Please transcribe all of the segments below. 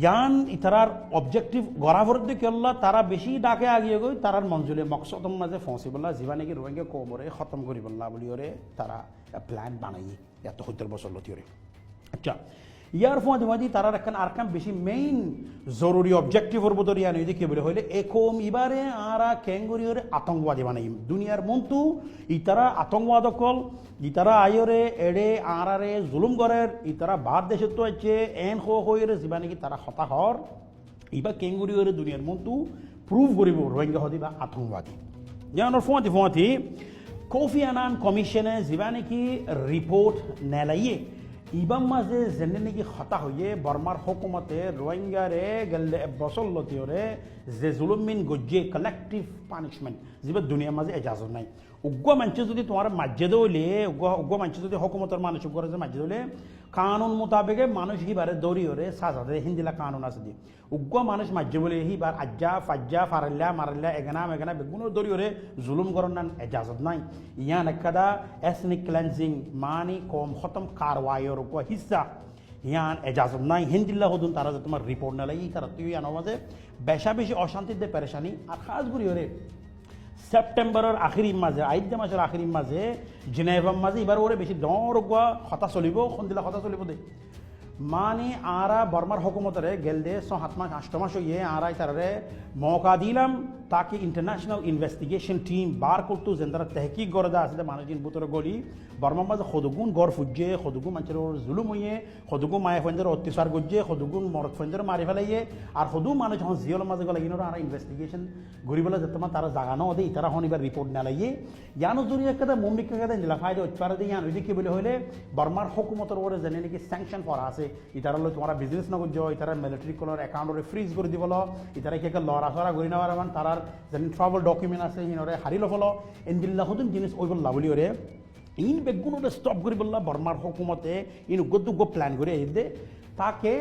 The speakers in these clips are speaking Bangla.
ইয়ান ইতারার অবজেক্টিভ গড়াভরত কেল্লা তারা বেশি ডাকে আগিয়ে গই তারার মঞ্জুলে মকসদম মাঝে ফসিবল্লা জীবা নাকি রোহিঙ্গা কোমরে খতম করিবল্লা বলি ওরে তারা প্ল্যান বানাই এত 70 বছর লতি ওরে আচ্ছা ইয়ার ফোঁদি তারার একখান আরকাম বেশি মেইন জরুরি অবজেক্টিভর বদর ইয়ান হইতে কি বলে হইলে একম ইবারে আরা ক্যাঙ্গুরি ওরে আতঙ্কবাদী বানাই দুনিয়ার মন্তু ইতারা আতঙ্কবাদ কল ইতারা আয়রে এড়ে আরারে জুলুম করের ইতারা বাদ দেশে তো আছে এন হইরে জীবা নাকি তারা হতাহর ইবা ক্যাঙ্গুরি ওরে দুনিয়ার মন্তু প্রুভ করিব রোহিঙ্গা হদি বা আতঙ্কবাদী যেমন ফোঁতি কোফি আনান কমিশনে জীবা নাকি রিপোর্ট নেলাইয়ে ইবাম মাঝে যেনে নাকি হতা হয়ে বর্মার হুকুমতে রোহিঙ্গারে গেলে বছর লতিওরে যে জুলুমিন গজ্জে কালেকটিভ পানিশমেন্ট যেবা দুনিয়ার মাঝে এজাজত নাই উগ্র মানুষ যদি তোমার মাঝে দৌলে উগ্র মানুষ যদি হুকুমতের মানুষ উগ্র মাঝে দৌলে কানুন মোতাবেকে মানুষ হিবারে দৌড়িওরে সাজা দেয় হিন্দিলা কানুন আছে দিয়ে উগ্র মানুষ মাঝে বলে হিবার আজ্জা ফাজ্জা ফারাল্লা মারাল্লা এগানা বেগুনের দৌড়িওরে জুলুম করার এজাজত নাই ইয়ান একটা এথনিক ক্লেন্সিং মানি কম খতম কারওয়াইয়ের উপর হিস্সা ইয়ান এজাজত নাই হিন্দিল্লা হদুন তারা যে তোমার রিপোর্ট না লাগে তারা তুই ইয়ান মাঝে বেশি অশান্তিতে পেরেশানি আর খাস করি ওরে সেপ্টেম্বরের আখিরি মাঝে আইদ্যা মাসের আখিরি মাঝে জেনেভার মাঝে এবার ওরে বেশি ডর হতা চলিব সন্দিলা হতা চলিব দে মানে আরা বর্মার হুকুমতরে গেল দে 7 মাস 8 মাস হইয়ে আরাই তারে মৌকা দিলাম তাকে ইন্টারন্যাশনাল ইনভেস্টিগেশন টিম বার করতো যেন তারা তেহকিক করে দা আসলে মানুষজন বুতরে গলি বর্মার মাঝে সদগুণ গড় ফুজে সদগুণ মানুষের জুলুম হইয়ে সদগুণ মায়ে ফেন্দের অত্যাচার গজ্জে সদগুণ মরদ ফেন্দের মারি ফেলাইয়ে আর সদু মানুষ যখন জিওর মাঝে গেলে ইনোরা আর ইনভেস্টিগেশন ঘুরিবেলা যেতে তারা জাগানো দেয় তারা হন এবার রিপোর্ট নালাইয়ে ইয়ানো জড়িয়ে একটা মুম্বিকা কেদে নিলাফাই উৎপারে দিয়ে ইয়ান ওই কি বলে হইলে বর্মার হুকুমতের ওরে যেন নাকি স্যাংশন করা আছে ইতারা হলো তোমার বিজনেস না করছো ইতারা মিলিটারি কলার অ্যাকাউন্টরে ফ্রিজ করে দিব ইতারা কি লড়াচড়া করি নেওয়ার তারার যেন ট্রাভেল ডকুমেন্ট আছে হিনরে হারিল ফলো ইন্দিল্লা হতুন জিনিস ওই বললা বলি ওরে ইন বেগুনোরে স্টপ করি বললা বর্মার হুকুমতে ইন গদ্দুগ্য প্ল্যান করে দে তাকে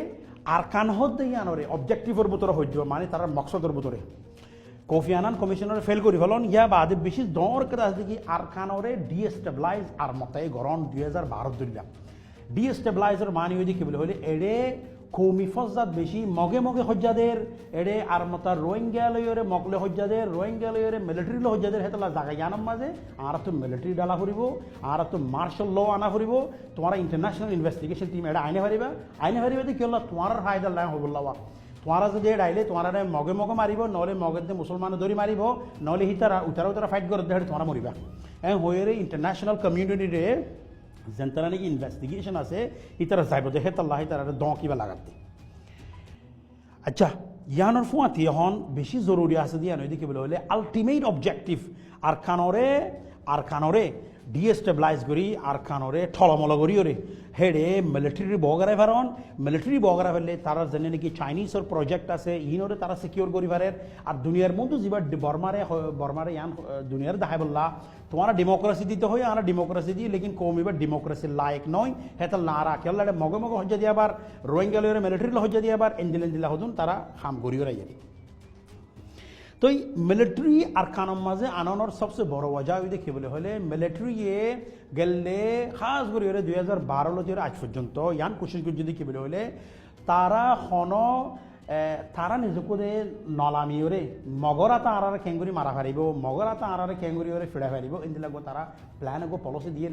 আর কান হতে ইয়ানরে অবজেক্টিভের ভিতরে হয়ে যাব মানে তার মকসদের ভিতরে কোফি আনান কমিশনারে ফেল করি ফেলন ইয়া বাদে বেশি দরকার আছে কি আর কানরে ডিএস্টেবিলাইজ আর মতাই গরম 2012 দিলাম ডিএস্টেবিলাইজার মানে হইতে কি বলে হইলে এড়ে কৌমি ফজ্জাত বেশি মগে হজ্জাদের এড়ে আর মতা রোহিঙ্গা লইরে মকলে হজ্জাদের রোহিঙ্গা লইরে মিলিটারি ল হজ্জাদের হেতলা জায়গা জানাম মাঝে আর তো মিলিটারি ডালা ফুরিব আর তো মার্শাল ল আনা ফুরিব তোমার ইন্টারন্যাশনাল ইনভেস্টিগেশন টিম এটা আইনে হারিবা কি হল তোমার ফায়দা লাই হবল্লাওয়া তোমারা যদি ডাইলে তোমার মগে মারিব নহলে মগে মুসলমান ধরি মারিব নহলে হিতারা উতারা ফাইট করে দেয় তোমার মরিবা হয়ে ইন্টারন্যাশনাল কমিউনিটিরে যেন তারা নাকি ইনভেস্টিগেশন আছে ইতারা যাইব দেখে তাল্লাহ তারা দ কিবা লাগাতে আচ্ছা ইয়ানোর ফুয়াতি এখন বেশি জরুরি আছে দিয়ে নয় কি বলে হলে আলটিমেট অবজেক্টিভ আর কানরে ডিএস্টেবিলাইজ করি আর কানরে ঠলমল করি ওরে হেডে মিলিটারি বগরাই ভারন মিলিটারি বগরা ফেললে তারা যেন নাকি চাইনিজের প্রজেক্ট আছে ইনরে তারা সিকিউর করি পারে আর দুনিয়ার মধ্যে যেবার বর্মারে ইয়ান দুনিয়ার দেখাই বললা তোমার ডেমোক্রেসি দিতে হয় আর ডেমোক্রেসি দিয়ে লেকিন কম এবার ডেমোক্রেসির লায়ক নয় হেতাল না রাখে মগে হজ্জা দিয়ে আবার রোহিঙ্গা লইরে মিলিটারি হজ্জা দিয়ে আবার এন্দিলা হতুন তারা হাম করিও রাই যাবে তো এই মিলিটারি আর কানম মাঝে আনানোর সবচেয়ে বড় ওয়াজা ওই দেখি বলে হলে মিলিটারি গেলে খাস করে 2012 আজ পর্যন্ত ইয়ান কোশিশ করে যদি কি বলে হলে তারা তারা নিজকে নলামি ওরে মগরাতা আরারে খেঙ্গুরি মারা ফারিব মগরাতা আরারে খেঙ্গুরি ওরে ফিড়া ফারিব এন্দিলা তারা প্ল্যান পলিসি দিয়ে